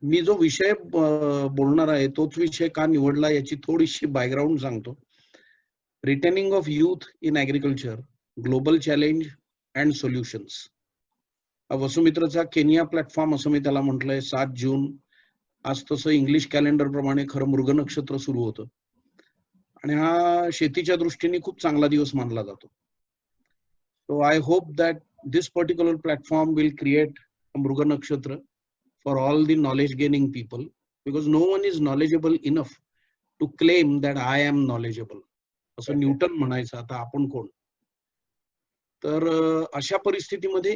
मी जो विषय बोलणार आहे तोच विषय का निवडला याची थोडीशी बॅकग्राऊंड सांगतो. Retaining of youth in agriculture, global challenge and solutions. वसुमित्रचा केनिया प्लॅटफॉर्म असं मी त्याला म्हटलंय. 7 जून. आज तसं इंग्लिश कॅलेंडर प्रमाणे खरं मृग नक्षत्र सुरू होतं आणि हा शेतीच्या दृष्टीने खूप चांगला दिवस मानला जातो. So I hope that this particular platform will create a Mruga Nakshatra for all the knowledge gaining people, because no one is knowledgeable enough to claim that I am knowledgeable. असं न्यूटन म्हणायचं, आता आपण कोण? तर अशा परिस्थितीमध्ये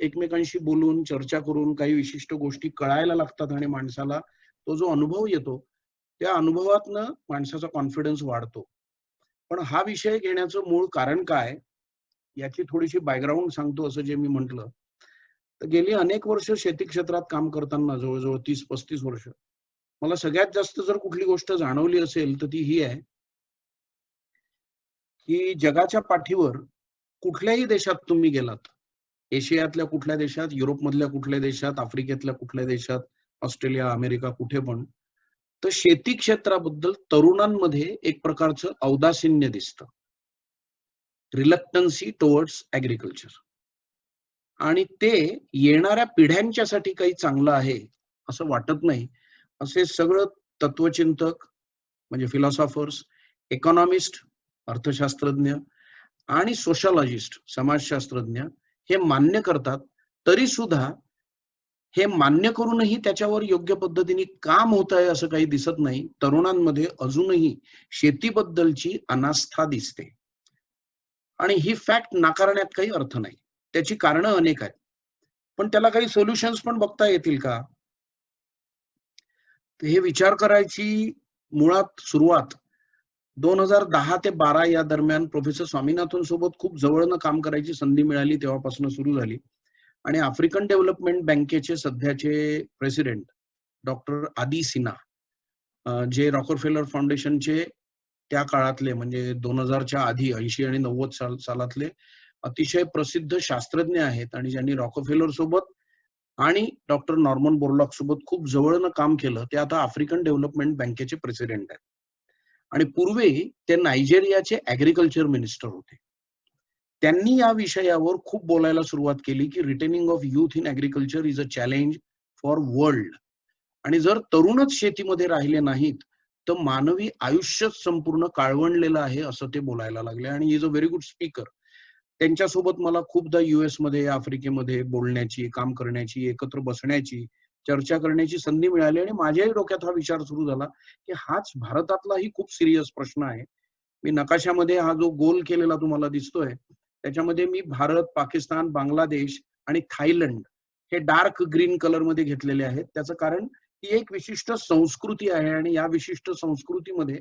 एकमेकांशी बोलून चर्चा करून काही विशिष्ट गोष्टी कळायला लागतात आणि माणसाला तो जो अनुभव येतो त्या अनुभवातनं माणसाचा कॉन्फिडन्स वाढतो. पण हा विषय घेण्याचं मूळ कारण काय याची थोडीशी बॅकग्राऊंड सांगतो. असं जे मी म्हटलं, तर गेली अनेक वर्ष शेती क्षेत्रात काम करताना, जवळजवळ 30-35 वर्ष, मला सगळ्यात जास्त जर कुठली गोष्ट जाणवली असेल तर ती ही आहे की जगाच्या पाठीवर कुठल्याही देशात तुम्ही गेलात, एशियातल्या कुठल्या देशात, युरोपमधल्या कुठल्या देशात, आफ्रिकेतल्या कुठल्या देशात, ऑस्ट्रेलिया, अमेरिका, कुठे पण, तर शेती क्षेत्राबद्दल तरुणांमध्ये एक प्रकारचं औदासिन्य दिसतं. रिलक्टन्सी टुवर्ड्स ॲग्रिकल्चर. आणि ते येणाऱ्या पिढ्यांच्यासाठी काही चांगलं आहे असं वाटत नाही. असे सगळं तत्वचिंतक म्हणजे फिलॉसॉफर्स, इकॉनॉमिस्ट अर्थशास्त्रज्ञ आणि सोशॉलॉजिस्ट समाजशास्त्रज्ञ हे मान्य करतात. तरी सुद्धा हे मान्य करूनही त्याच्यावर योग्य पद्धतीने काम होत आहे असं काही दिसत नाही. तरुणांमध्ये अजूनही शेतीबद्दलची अनास्था दिसते आणि ही फॅक्ट नाकारण्यात काही अर्थ नाही. त्याची कारणं अनेक आहेत, पण त्याला काही सोल्युशन्स पण बघता येतील का, हे विचार करायची मुळात सुरुवात 2010 ते 12 या दरम्यान प्रोफेसर स्वामीनाथन सोबत खूप जवळनं काम करायची संधी मिळाली, तेव्हापासून सुरू झाली. आणि आफ्रिकन डेव्हलपमेंट बँकेचे सध्याचे प्रेसिडेंट डॉक्टर आदी सिन्हा, जे रॉकफेलर फाउंडेशनचे त्या काळातले म्हणजे 2000च्या आधी 80 आणि 90 सालातले अतिशय प्रसिद्ध शास्त्रज्ञ आहेत आणि ज्यांनी रॉकफेलर सोबत आणि डॉक्टर नॉर्मन बोरलॉग सोबत खूप जवळनं काम केलं, ते आता आफ्रिकन डेव्हलपमेंट बँकेचे प्रेसिडेंट आहेत. आणि पूर्वी ते नायजेरियाचे ॲग्रिकल्चर मिनिस्टर होते. त्यांनी या विषयावर खूप बोलायला सुरुवात केली की retaining of youth in agriculture is a challenge for world. आणि जर तरुणच शेतीमध्ये राहिले नाहीत तर मानवी आयुष्यच संपूर्ण काळवंडलेलं आहे असं ते बोलायला लागले. आणि is a very good speaker. त्यांच्यासोबत मला खूपदा US मध्ये, आफ्रिकेमध्ये बोलण्याची, काम करण्याची, एकत्र बसण्याची, चर्चा करण्याची संधी मिळाली. आणि माझ्याही डोक्यात हा विचार सुरू झाला की हाच भारतातलाही खूप सिरियस प्रश्न आहे. मी नकाशामध्ये हा जो गोल केलेला तुम्हाला दिसतोय त्याच्यामध्ये मी भारत, पाकिस्तान, बांगलादेश आणि थायलंड हे डार्क ग्रीन कलर मध्ये घेतलेले आहेत. त्याचं कारण ही एक विशिष्ट संस्कृती आहे आणि या विशिष्ट संस्कृतीमध्ये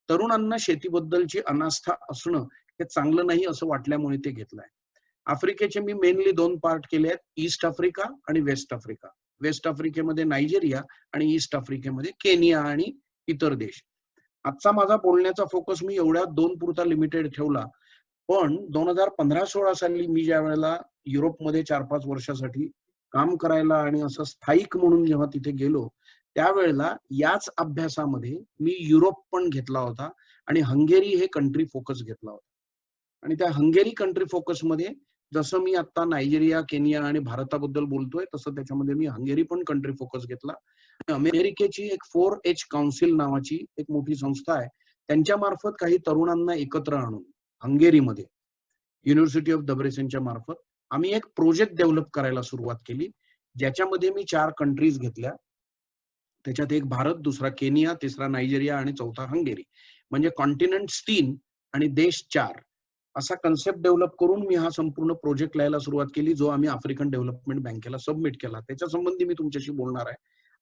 तरुणांना शेतीबद्दलची अनास्था असणं हे चांगलं नाही असं वाटल्यामुळे ते घेतलंय. आफ्रिकेचे मी मेनली 2 पार्ट केले आहेत, ईस्ट आफ्रिका आणि वेस्ट आफ्रिका. वेस्ट आफ्रिकेमध्ये नायजेरिया आणि ईस्ट आफ्रिकेमध्ये केनिया आणि इतर देश. आजचा माझा बोलण्याचा फोकस मी एवढ्या 2 पुरता लिमिटेड ठेवला. पण 2015-16 साली मी ज्या वेळेला युरोपमध्ये 4-5 वर्षासाठी काम करायला आणि असं स्थायिक म्हणून जेव्हा तिथे गेलो, त्यावेळेला याच अभ्यासामध्ये मी युरोप पण घेतला होता आणि हंगेरी हे कंट्री फोकस घेतला होता. आणि त्या हंगेरी कंट्री फोकसमध्ये जसं मी आता नायजेरिया, केनिया आणि भारताबद्दल बोलतोय तसं त्याच्यामध्ये मी हंगेरी पण कंट्री फोकस घेतला. अमेरिकेची एक 4H काउन्सिल नावाची एक मोठी संस्था आहे, त्यांच्या मार्फत काही तरुणांना एकत्र आणून हंगेरीमध्ये युनिव्हर्सिटी ऑफ दब्रेसेनच्या मार्फत आम्ही एक प्रोजेक्ट डेव्हलप करायला सुरुवात केली, ज्याच्यामध्ये मी 4 कंट्रीज घेतल्या. त्याच्यात एक भारत, दुसरा केनिया, तिसरा नायजेरिया आणि चौथा हंगेरी. म्हणजे कॉन्टिनेंट्स 3 आणि देश 4 असा कन्सेप्ट डेव्हलप करून मी हा संपूर्ण प्रोजेक्ट लिहायला सुरुवात केली, जो आम्ही आफ्रिकन डेव्हलपमेंट बँकेला सबमिट केला. त्याच्या संबंधी मी तुमच्याशी बोलणार आहे.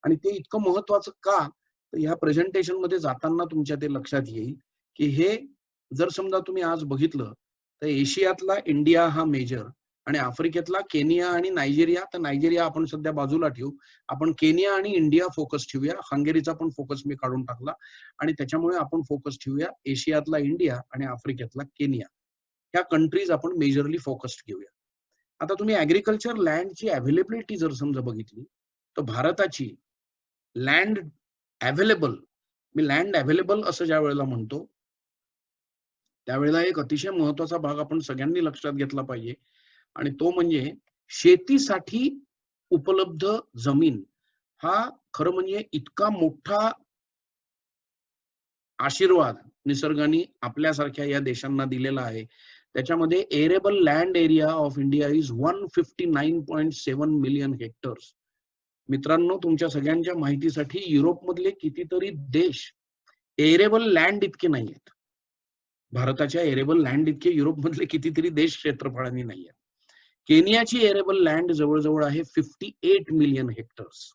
आणि ते इतकं महत्वाचं का, तर ह्या प्रेझेंटेशन मध्ये जाताना तुमच्या ते लक्षात येईल की हे जर समजा तुम्ही आज बघितलं तर एशियातला इंडिया हा मेजर आणि आफ्रिकेतला केनिया आणि नायजेरिया. तर नायजेरिया आपण सध्या बाजूला ठेवू, आपण केनिया आणि इंडिया फोकस ठेवूया. हंगेरीचा पण फोकस मी काढून टाकला आणि त्याच्यामुळे आपण फोकस ठेवूया एशियातला इंडिया आणि आफ्रिकेतला केनिया. ह्या कंट्रीज आपण मेजरली फोकस्ड घेऊया. आता तुम्ही ऍग्रिकल्चर लँडची अवेलेबिलिटी जर समजा बघितली तर भारताची लँड अवेलेबल, मी लँड अवेलेबल असं ज्या वेळेला म्हणतो त्यावेळेला एक अतिशय महत्वाचा भाग आपण सगळ्यांनी लक्षात घेतला पाहिजे, आणि तो म्हणजे शेतीसाठी उपलब्ध जमीन हा खरं म्हणजे इतका मोठा आशीर्वाद निसर्गाने आपल्यासारख्या या देशांना दिलेला आहे. त्याच्यामध्ये arable land area of India is 159.7 million hectares. मित्रांनो, तुमच्या सगळ्यांच्या माहितीसाठी युरोपमधले कितीतरी देश एरेबल लँड इतके नाहीयेत. भारताच्या एरेबल लँड इतके युरोपमधले कितीतरी देश क्षेत्रफळाने नाहीयेत. केनियाची एरेबल लँड जवळजवळ आहे 58 million hectares.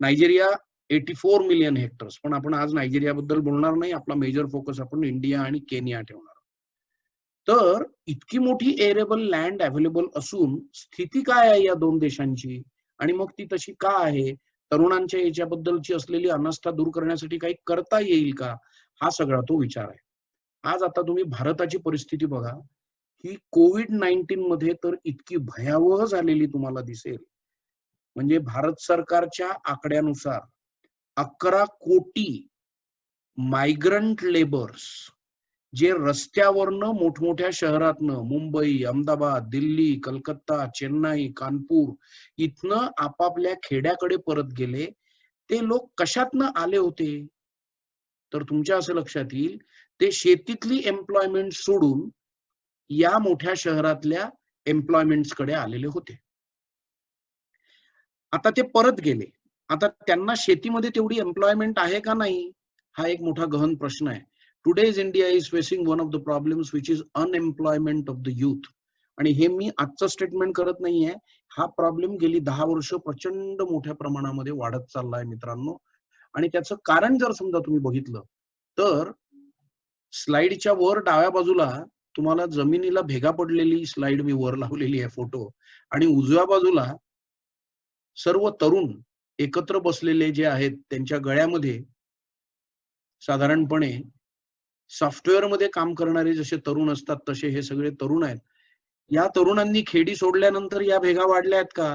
Nigeria 84 million hectares. पण आपण आज नायजेरियाबद्दल बोलणार नाही. आपला मेजर फोकस आपण इंडिया आणि केनिया ठेवणार. तर इतकी मोठी एरेबल लँड अवेलेबल असून स्थिती काय आहे या दोन देशांची, आणि मग ती तशी का आहे, तरुणांच्या याच्याबद्दलची असलेली अनास्था दूर करण्यासाठी काही करता येईल का, हा सगळा तो विचार आहे. आज आता तुम्ही भारताची परिस्थिती बघा, ही कोविड-19 मध्ये तर इतकी भयावह झालेली तुम्हाला दिसेल. म्हणजे भारत सरकारच्या आकड्यानुसार 11 कोटी मायग्रंट लेबर्स जे रस्त्यावरनं मोठमोठ्या शहरातनं मुंबई, अहमदाबाद, दिल्ली, कलकत्ता, चेन्नई, कानपूर इथनं आपापल्या खेड्याकडे परत गेले, ते लोक कशातनं आले होते, तर तुमच्या असं लक्षात येईल ते शेतीतली एम्प्लॉयमेंट सोडून या मोठ्या शहरातल्या एम्प्लॉयमेंट्स कडे आलेले होते. आता ते परत गेले. आता त्यांना शेतीमध्ये तेवढी एम्प्लॉयमेंट आहे का नाही, हा एक मोठा गहन प्रश्न आहे. Today's India is facing one of the problems which is unemployment of the youth. आणि हे मी आजचं स्टेटमेंट करत नाहीये. हा प्रॉब्लेम गेली 10 वर्ष प्रचंड मोठ्या प्रमाणामध्ये वाढत चाललाय मित्रांनो. आणि त्याचं कारण जर समजा तुम्ही बघितलं तर स्लाइडच्या वर डाव्या बाजूला तुम्हाला जमिनीला भेगा पडलेली स्लाइड मी वर लावलेली आहे फोटो, आणि उजव्या बाजूला सर्व तरुण एकत्र बसलेले जे आहेत त्यांच्या गळ्यामध्ये साधारणपणे सॉफ्टवेअर मध्ये काम करणारे जसे तरुण असतात तसे हे सगळे तरुण आहेत. या तरुणांनी खेडी सोडल्यानंतर या भेगा वाढल्या आहेत का,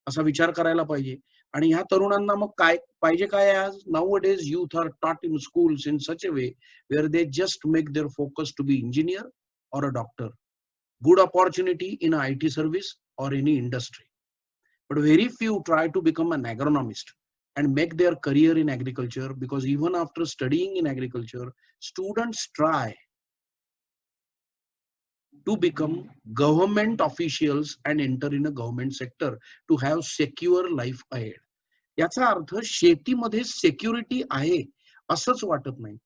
असा विचार करायला पाहिजे. आणि ह्या तरुणांना मग काय पाहिजे, काय आज nowadays youth are taught in schools in such a way where they just make their focus to be engineer or a doctor. Good opportunity in a IT service or any industry. But very few try to become an agronomist and make their career in agriculture, because even after studying in agriculture, students try to become government officials and enter in a government sector to have secure life ahead. याचा अर्थ शेतीमध्ये security आहे असंच वाटत नाही.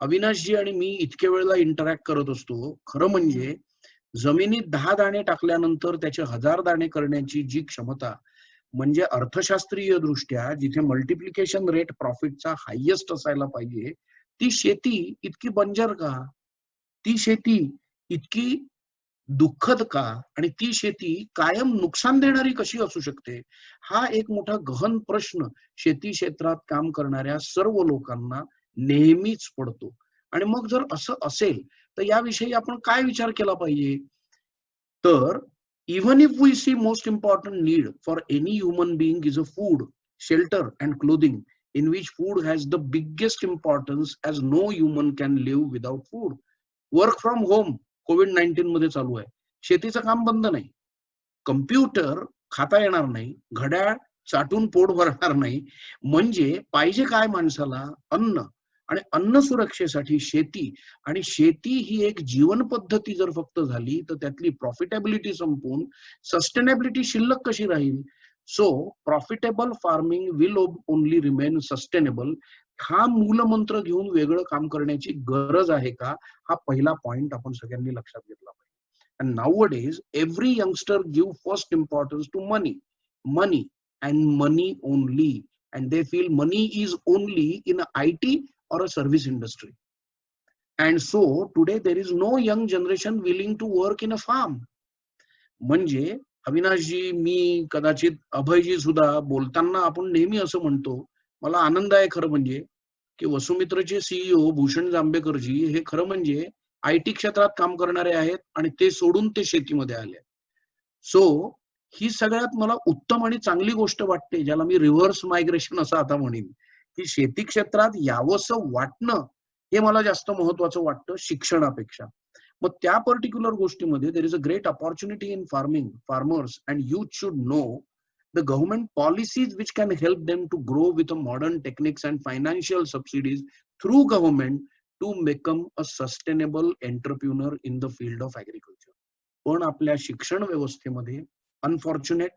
अविनाशजी आणि मी इतके वेळेला इंटरॅक्ट करत असतो, खरं म्हणजे जमिनीत 10 दाणे टाकल्यानंतर त्याचे 1000 दाणे करण्याची जी क्षमता, म्हणजे अर्थशास्त्रीय दृष्ट्या जिथे मल्टिप्लिकेशन रेट प्रॉफिटचा हायेस्ट असायला पाहिजे, ती शेती इतकी बंजर का, ती शेती इतकी दुःखद का, आणि ती शेती कायम नुकसान देणारी कशी असू शकते, हा एक मोठा गहन प्रश्न शेती क्षेत्रात काम करणाऱ्या सर्व लोकांना नेहमीच पडतो. आणि मग जर असं असेल तर याविषयी आपण काय विचार केला पाहिजे, तर even if we see most important need for any human being is a food, shelter and clothing, in which food has the biggest importance as no human can live without food. Work from home कोविड-19 मध्ये चालू आहे. शेतीचं काम बंद नाही. Computer खाता येणार नाही, घड्याळ चाटून पोट भरणार नाही. म्हणजे पाहिजे काय माणसाला, अन्न. आणि अन्न सुरक्षेसाठी शेती, आणि शेती ही एक जीवन पद्धती जर फक्त झाली तर त्यातली प्रॉफिटेबिलिटी संपून सस्टेनेबिलिटी शिल्लक कशी राहील. So profitable farming will only remain sustainable. हा मूलमंत्र घेऊन वेगळं काम करण्याची गरज आहे का, हा पहिला पॉइंट आपण सगळ्यांनी लक्षात घेतला पाहिजे. And nowadays every youngster give first importance to money, money and money only, and they feel money is only in a IT or a service industry. And so today there is no young generation willing to work in a farm. म्हणजे अविनाशजी, मी कदाचित अभयजी सुद्धा बोलताना आपण नेहमी असं म्हणतो, मला आनंद आहे खरं म्हणजे की वसुमित्रचे सीईओ भूषण जांभेकरजी हे खरं म्हणजे IT क्षेत्रात काम करणारे आहेत आणि ते सोडून ते शेतीमध्ये आले. सो ही सगळ्यात मला उत्तम आणि चांगली गोष्ट वाटते, ज्याला मी रिव्हर्स मायग्रेशन असं आता म्हणेन, की शेती क्षेत्रात यावंसं वाटणं हे मला जास्त महत्वाचं वाटतं शिक्षणापेक्षा. मग त्या पर्टिक्युलर गोष्टीमध्ये there is a great opportunity in farming. Farmers and youth should know the government policies which can help them to grow with a modern techniques and financial subsidies through government to become a sustainable entrepreneur in the field of agriculture. पण आपल्या शिक्षण व्यवस्थेमध्ये unfortunate,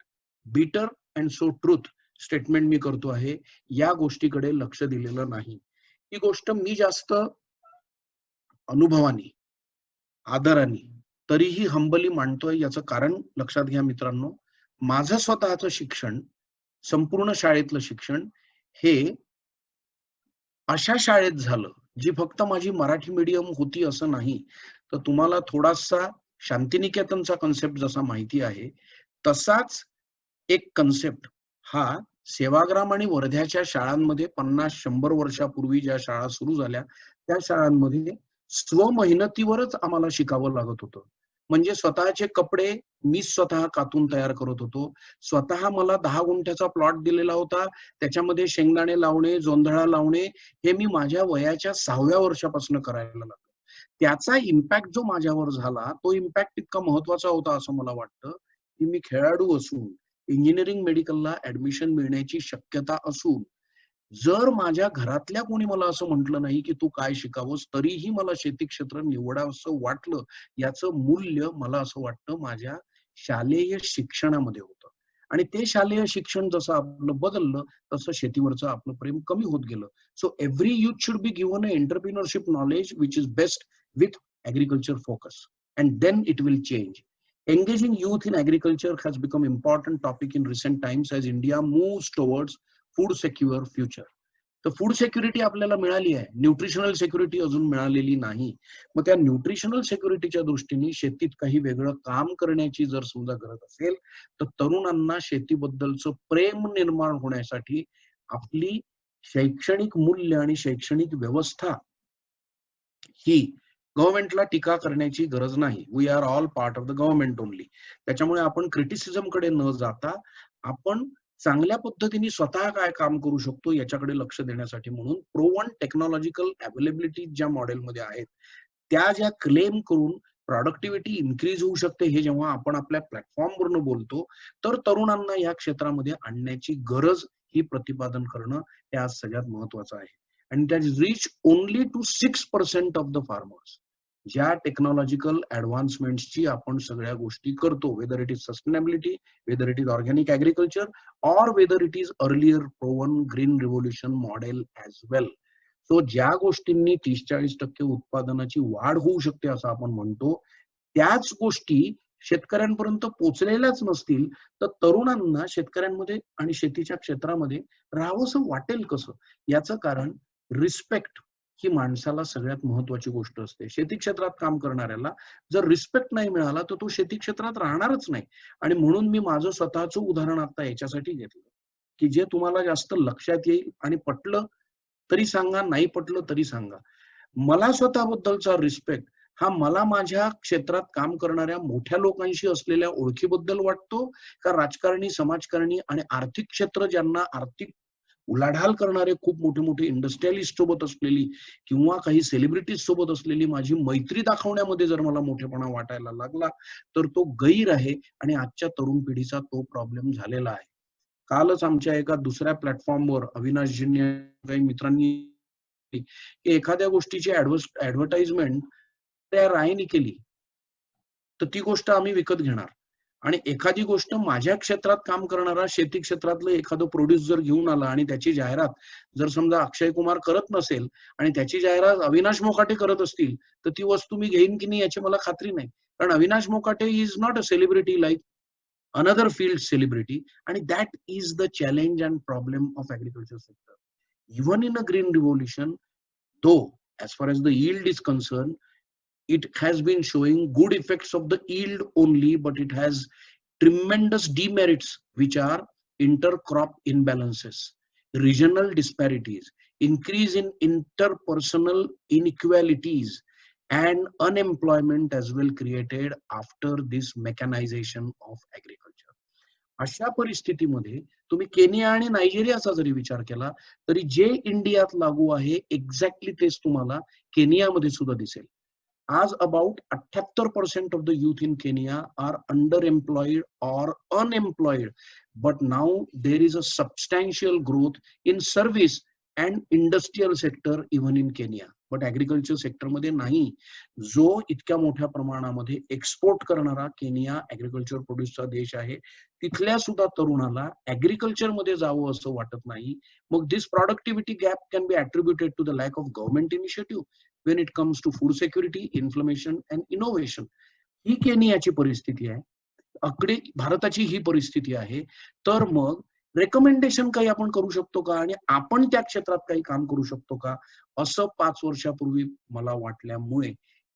बिटर and so truth statement मी करतो आहे, या गोष्टीकडे लक्ष दिलेलं नाही. ही गोष्ट मी जास्त अनुभवानी, आदराने, तरीही हंबली मांडतोय. याचं कारण लक्षात घ्या मित्रांनो, माझं स्वतःचं शिक्षण, संपूर्ण शाळेतलं शिक्षण हे अशा शाळेत झालं जी फक्त माझी मराठी मीडियम होती असं नाही. तर तुम्हाला थोडासा शांतिनिकेतनचा कन्सेप्ट जसा माहिती आहे, तसाच एक कन्सेप्ट हा सेवाग्राम आणि वर्ध्याच्या शाळांमध्ये 50-100 वर्षापूर्वी ज्या शाळा सुरू झाल्या, त्या शाळांमध्ये स्वमेहनतीवरच आम्हाला शिकावं लागत होतं. म्हणजे स्वतःचे कपडे मी स्वतः कातून तयार करत होतो. स्वतः मला 10 गुंठ्याचा प्लॉट दिलेला होता. त्याच्यामध्ये शेंगदाणे लावणे, जोंधळा लावणे हे मी माझ्या वयाच्या 6व्या वर्षापासून करायला लागलो. त्याचा इम्पॅक्ट जो माझ्यावर झाला, तो इम्पॅक्ट इतका महत्वाचा होता असं मला वाटतं, की मी खेळाडू असून इंजिनिअरिंग मेडिकलला ऍडमिशन मिळण्याची शक्यता असून जर माझ्या घरातल्या कोणी मला असं म्हटलं नाही की तू काय शिकावंस, तरीही मला शेती क्षेत्र निवडावंसं वाटलं. याचं मूल्य मला असं वाटतं माझ्या शालेय शिक्षणामध्ये होतं. आणि ते शालेय शिक्षण जसं आपलं बदललं, तसं शेतीवरचं आपलं प्रेम कमी होत गेलं. So every youth should be given a entrepreneurship knowledge which is best with agriculture focus, and then it will change. Engaging youth in agriculture has become important topic in recent times as India moves towards food secure future. तर food security आपल्याला मिळाली आहे, nutritional security अजून मिळालेली नाही. मग त्या nutritional सेक्युरिटीच्या दृष्टीने शेतीत काही वेगळं काम करण्याची जर समजा गरज असेल, तर तरुणांना शेतीबद्दलचं प्रेम निर्माण होण्यासाठी आपली शैक्षणिक मूल्य आणि शैक्षणिक व्यवस्था ही गव्हर्नमेंटला टीका करण्याची गरज नाही. We are all part of the government only. त्याच्यामुळे आपण क्रिटिसिझम कडे न जाता आपण चांगल्या पद्धतीने स्वतः काय काम करू शकतो याच्याकडे लक्ष देण्यासाठी म्हणून प्रोवन टेक्नॉलॉजिकल अवेलेबिलिटी ज्या मॉडेलमध्ये आहेत, त्या ज्या क्लेम करून प्रॉडक्टिव्हिटी इन्क्रीज होऊ शकते, हे जेव्हा आपण आपल्या प्लॅटफॉर्मवरून बोलतो, तर तरुणांना या क्षेत्रामध्ये आणण्याची गरज ही प्रतिपादन करणं हे आज सगळ्यात महत्वाचं आहे. आणि that is reach only to 6% of the farmers. ज्या टेक्नॉलॉजिकल ऍडव्हान्समेंटची आपण सगळ्या गोष्टी करतो, whether it is sustainability, whether it is organic agriculture, और whether it is earlier proven green revolution model as well. So ज्या गोष्टींनी 30-40% उत्पादनाची वाढ होऊ शकते असं आपण म्हणतो, त्याच गोष्टी शेतकऱ्यांपर्यंत पोहोचलेल्याच नसतील, तर तरुणांना शेतकऱ्यांमध्ये आणि शेतीच्या क्षेत्रामध्ये राहावंसं वाटेल कसं? याचं कारण रिस्पेक्ट ही माणसाला सगळ्यात महत्वाची गोष्ट असते. शेती क्षेत्रात काम करणाऱ्याला जर रिस्पेक्ट नाही मिळाला, तर तो शेती क्षेत्रात राहणारच नाही. आणि म्हणून मी माझं स्वतःचं उदाहरण आता याच्यासाठी घेतलं, की जे तुम्हाला जास्त लक्षात येईल आणि पटलं तरी सांगा, नाही पटलं तरी सांगा. मला स्वतःबद्दलचा रिस्पेक्ट हा मला माझ्या क्षेत्रात काम करणाऱ्या मोठ्या लोकांशी असलेल्या ओळखीबद्दल वाटतो, का राजकारणी, समाजकारणी आणि आर्थिक क्षेत्र ज्यांना आर्थिक उलाढाल करणारे खूप मोठे मोठे इंडस्ट्रियलिस्ट सोबत असलेली किंवा काही सेलिब्रिटीज सोबत असलेली माझी मैत्री दाखवण्यामध्ये जर मला मोठेपणा वाटायला लागला, तर तो गैर आहे. आणि आजच्या तरुण पिढीचा तो प्रॉब्लेम झालेला आहे. कालच आमच्या एका दुसऱ्या प्लॅटफॉर्मवर अविनाशजींनी काही मित्रांनी एखाद्या गोष्टीची ऍडव्हर्टाइजमेंट त्या रायनी केली, तर ती गोष्ट आम्ही विकत घेणार. आणि एखादी गोष्ट माझ्या क्षेत्रात काम करणारा शेती क्षेत्रातलं एखादं प्रोड्यूस जर घेऊन आला आणि त्याची जाहिरात जर समजा अक्षय कुमार करत नसेल आणि त्याची जाहिरात अविनाश मोकाटे करत असतील, तर ती वस्तू मी घेईन की नाही याची मला खात्री नाही. कारण Avinash Mokate is not a celebrity like another field celebrity, and that is the challenge and problem of agriculture sector. Even in a green revolution, though as far as the yield is concerned, it has been showing good effects of the yield only, but it has tremendous demerits, which are intercrop imbalances, regional disparities, increase in interpersonal inequalities, and unemployment as well created after this mechanization of agriculture. अशा परिस्थितीमध्ये तुम्ही Kenya आणि नायजेरियाचा जरी विचार केला तरी जे इंडियात लागू आहे एक्झॅक्टली तेच तुम्हाला केनियामध्ये सुद्धा दिसेल. आज about 78% of the youth in Kenya are underemployed or unemployed. But now there is a substantial growth in service and industrial sector even in Kenya. But agriculture sector मध्ये नाही. जो इतक्या मोठ्या प्रमाणामध्ये एक्सपोर्ट करणारा केनिया ऍग्रिकल्चर प्रोड्यूसचा देश आहे, तिथल्या सुद्धा तरुणाला ऍग्रिकल्चर मध्ये जावं असं वाटत नाही. मग this productivity gap can be attributed to the lack of government initiative when it comes to food security, inflammation and innovation. ही केनियाची परिस्थिती आहे. अकडे भारताची ही परिस्थिती आहे. तर मग रेकमेंडेशन काही आपण करू शकतो का आणि आपण त्या क्षेत्रात काही काम करू शकतो का असं 5 वर्षापूर्वी मला वाटल्यामुळे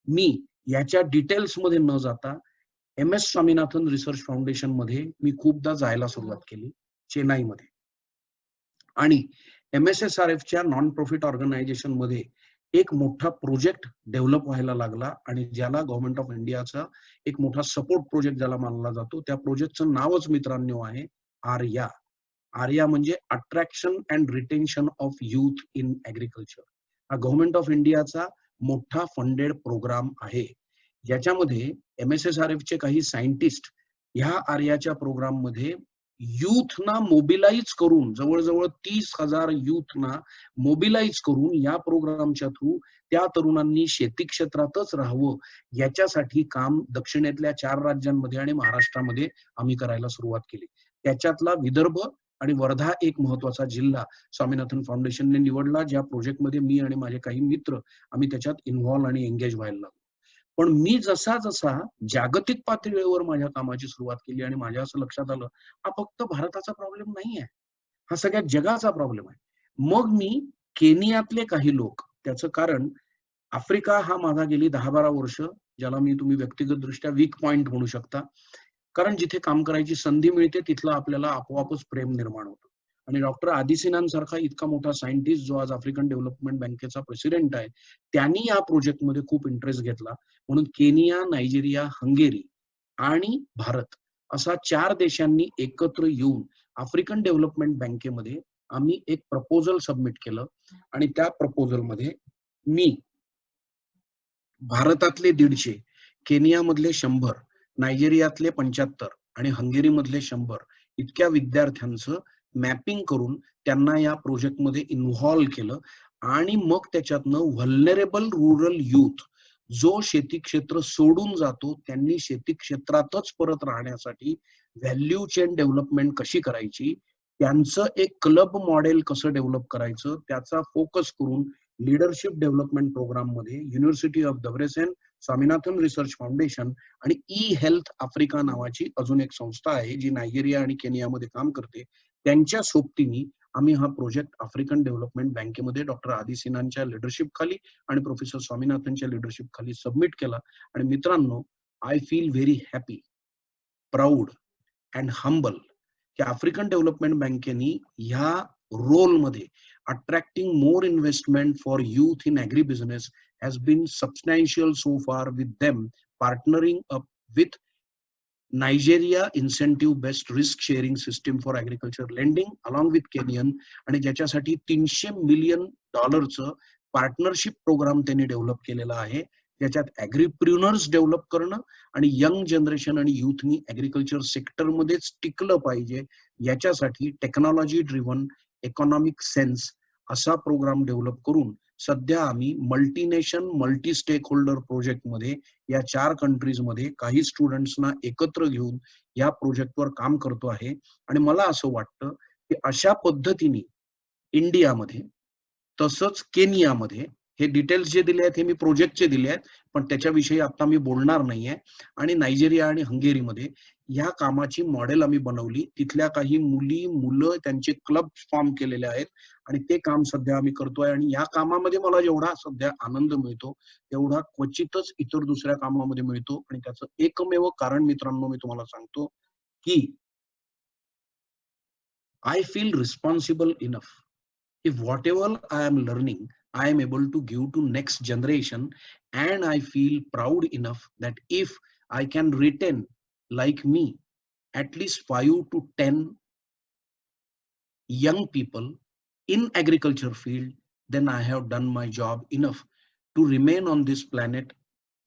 मी याच्या डिटेल्स मध्ये न जाता MS स्वामीनाथन रिसर्च फाउंडेशन मध्ये मी खूपदा जायला सुरुवात केली चेन्नईमध्ये आणि MSSRFच्या नॉन प्रॉफिट ऑर्गनायझेशन मध्ये एक मोठा प्रोजेक्ट डेव्हलप व्हायला लागला आणि ज्याला गव्हर्नमेंट ऑफ इंडियाचा एक मोठा सपोर्ट प्रोजेक्ट ज्याला मानला जातो. त्या प्रोजेक्टचं नावच मित्रांनो आहे आर्या. आर्या म्हणजे attraction and retention of youth in agriculture. हा गव्हर्नमेंट ऑफ इंडियाचा मोठा फंडेड प्रोग्राम आहे, ज्याच्यामध्ये MSSRFचे काही सायंटिस्ट ह्या आर्याच्या प्रोग्राम मध्ये युथना मोबिलाइज करून जवळजवळ 30,000 युथना मोबिलाइज करून या प्रोग्रामच्या थ्रू त्या तरुणांनी शेती क्षेत्रातच राहावं याच्यासाठी काम दक्षिणेतल्या 4 राज्यांमध्ये आणि महाराष्ट्रामध्ये आम्ही करायला सुरुवात केली. त्याच्यातला विदर्भ आणि वर्धा एक महत्वाचा जिल्हा स्वामीनाथन फाउंडेशनने निवडला, ज्या प्रोजेक्टमध्ये मी आणि माझे काही मित्र आम्ही त्याच्यात इन्व्हॉल्व आणि एंगेज व्हायला लागलो. पण मी जसा जसा जागतिक पातळीवर माझ्या कामाची सुरुवात केली आणि माझ्या असं लक्षात आलं हा फक्त भारताचा प्रॉब्लेम नाही आहे, हा सगळ्या जगाचा प्रॉब्लेम आहे. मग मी केनियातले काही लोक, त्याचं कारण आफ्रिका हा माझा गेली 10-12 वर्ष, ज्याला मी तुम्ही व्यक्तिगतदृष्ट्या वीक पॉइंट म्हणू शकता, कारण जिथे काम करायची संधी मिळते तिथलं आपल्याला आपोआपच प्रेम निर्माण होतं. आणि डॉक्टर आदिसिनान सारखा इतका मोठा सायंटिस्ट जो आज आफ्रिकन डेव्हलपमेंट बँकेचा प्रेसिडेंट आहे, त्यांनी या प्रोजेक्टमध्ये खूप इंटरेस्ट घेतला. म्हणून केनिया, नायजेरिया, हंगेरी आणि भारत असा 4 देशांनी एकत्र येऊन आफ्रिकन डेव्हलपमेंट बँकेमध्ये आम्ही एक प्रपोजल सबमिट केलं आणि त्या प्रपोजलमध्ये मी भारतातले 150, केनियामधले 100, नायजेरियातले 75 आणि हंगेरीमधले 100 इतक्या विद्यार्थ्यांचं मॅपिंग करून त्यांना या प्रोजेक्टमध्ये इन्व्हॉल्व केलं आणि मग त्याच्यातनं व्हल्नरेबल रूरल युथ जो शेती क्षेत्र सोडून जातो त्यांनी शेती क्षेत्रातच परत राहण्यासाठी व्हॅल्यू चेन डेव्हलपमेंट कशी करायची, त्यांचं एक क्लब मॉडेल कसं डेव्हलप करायचं, त्याचा फोकस करून लीडरशिप डेव्हलपमेंट प्रोग्राम मध्ये युनिव्हर्सिटी ऑफ दब्रेसेन, स्वामीनाथन रिसर्च फाउंडेशन आणि ई हेल्थ आफ्रिका नावाची अजून एक संस्था आहे जी नायजेरिया आणि केनियामध्ये काम करते, त्यांच्या सोबतीने आम्ही हा प्रोजेक्ट आफ्रिकन डेव्हलपमेंट बँकेमध्ये डॉक्टर आदिसिनांच्या लिडरशिप खाली आणि प्रोफेसर स्वामीनाथनच्या लिडरशिप खाली सबमिट केला. आणि मित्रांनो, I feel very happy, proud and humble की आफ्रिकन डेव्हलपमेंट बँकेनी ह्या रोलमध्ये attracting more investment for youth in agribusiness has been substantial so far, with them partnering up with Nigeria incentive based risk sharing system for agriculture lending along with Kenyan, आणि ज्याच्यासाठी $300 million partnership programme त्यांनी develop केलेला आहे, ज्याच्यात ऍग्रीप्रिन्युअर्स develop करणं आणि young generation आणि युथनी agriculture सेक्टरमध्येच टिकलं पाहिजे याच्यासाठी टेक्नॉलॉजी ड्रिव्हन इकॉनॉमिक सेन्स असा प्रोग्राम डेव्हलप करून सध्या आम्ही multination multi stake holder project मध्ये या 4 कंट्रीज मध्ये काही स्टुडंट्सना एकत्र घेऊन या प्रोजेक्टवर काम करतो आहे. आणि मला असं वाटतं की अशा पद्धतीने इंडियामध्ये तसंच केनियामध्ये, हे डिटेल्स जे दिले आहेत हे मी प्रोजेक्टचे दिले आहेत पण त्याच्याविषयी आता मी बोलणार नाहीये, आणि नायजेरिया आणि हंगेरीमध्ये ह्या कामाची मॉडेल आम्ही बनवली. तिथल्या काही मुली मुलं त्यांचे क्लब फॉर्म केलेले आहेत आणि ते काम सध्या आम्ही करतोय. आणि या कामामध्ये मला जेवढा सध्या आनंद मिळतो तेवढा क्वचितच इतर दुसऱ्या कामामध्ये मिळतो. आणि त्याचं एकमेव कारण मित्रांनो मी तुम्हाला सांगतो की I feel responsible enough if whatever I am learning I am able to give to next generation, and I feel proud enough that if I can retain like me at least 5 to 10 young people in agriculture field, then I have done my job enough to remain on this planet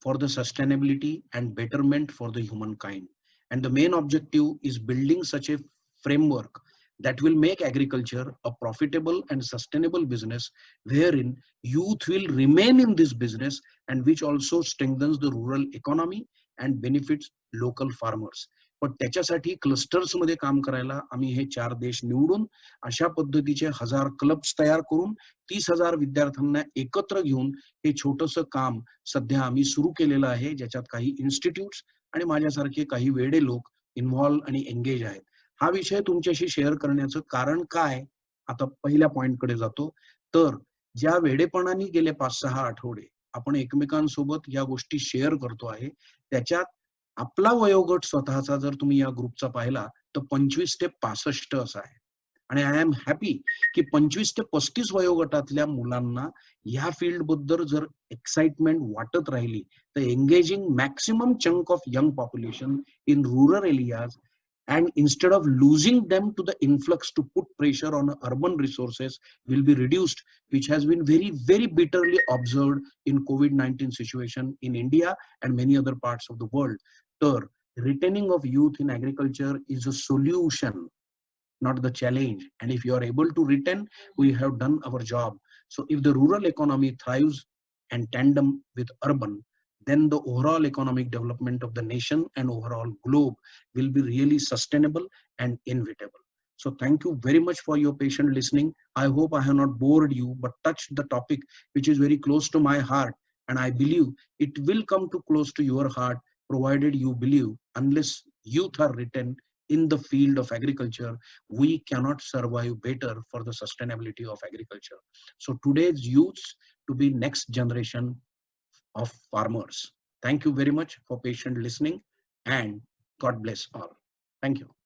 for the sustainability and betterment for the humankind. And the main objective is building such a framework that will make agriculture a profitable and sustainable business, wherein youth will remain in this business, and which also strengthens the rural economy and benefits local farmers. पण त्याच्यासाठी clusters मध्ये काम करायला आम्ही हे 4 देश निवडून अशा पद्धतीचे 1000 क्लब्स तयार करून 30,000 विद्यार्थ्यांना एकत्र घेऊन हे छोटंसं काम सध्या आम्ही सुरू केलेलं आहे, ज्याच्यात काही इन्स्टिट्यूट्स आणि माझ्यासारखे काही वेडे लोक इन्व्हॉल्व आणि एंगेज आहेत. हा विषय तुमच्याशी शेअर करण्याचं कारण काय, आता पहिल्या पॉइंटकडे जातो. तर ज्या वेडेपणाने गेले 5-6 आठवडे आपण एकमेकांसोबत या गोष्टी शेअर करतो आहे, त्याच्यात आपला वयोगट स्वतःचा जर तुम्ही या ग्रुपचा पाहिला तर 25 ते 65 असा आहे. आणि आय एम हॅपी की 25 ते 35 वयोगटातल्या मुलांना या फील्ड बद्दल जर एक्साइटमेंट वाटत राहिली तर engaging maximum chunk of young population in rural areas, and instead of losing them to the influx to put pressure on urban resources, will be reduced, which has been very, very bitterly observed in COVID-19 situation in India and many other parts of the world. So retaining of youth in agriculture is a solution, not the challenge. And if you are able to retain, we have done our job. So if the rural economy thrives and tandem with urban, then the overall economic development of the nation and overall globe will be really sustainable and inevitable. So thank you very much for your patient listening. I hope I have not bored you, but touched the topic which is very close to my heart. And I believe it will come to close to your heart, provided you believe unless youth are written in the field of agriculture, we cannot survive better for the sustainability of agriculture. So today's youths to be next generation of farmers. Thank you very much for patient listening, and God bless all. Thank you.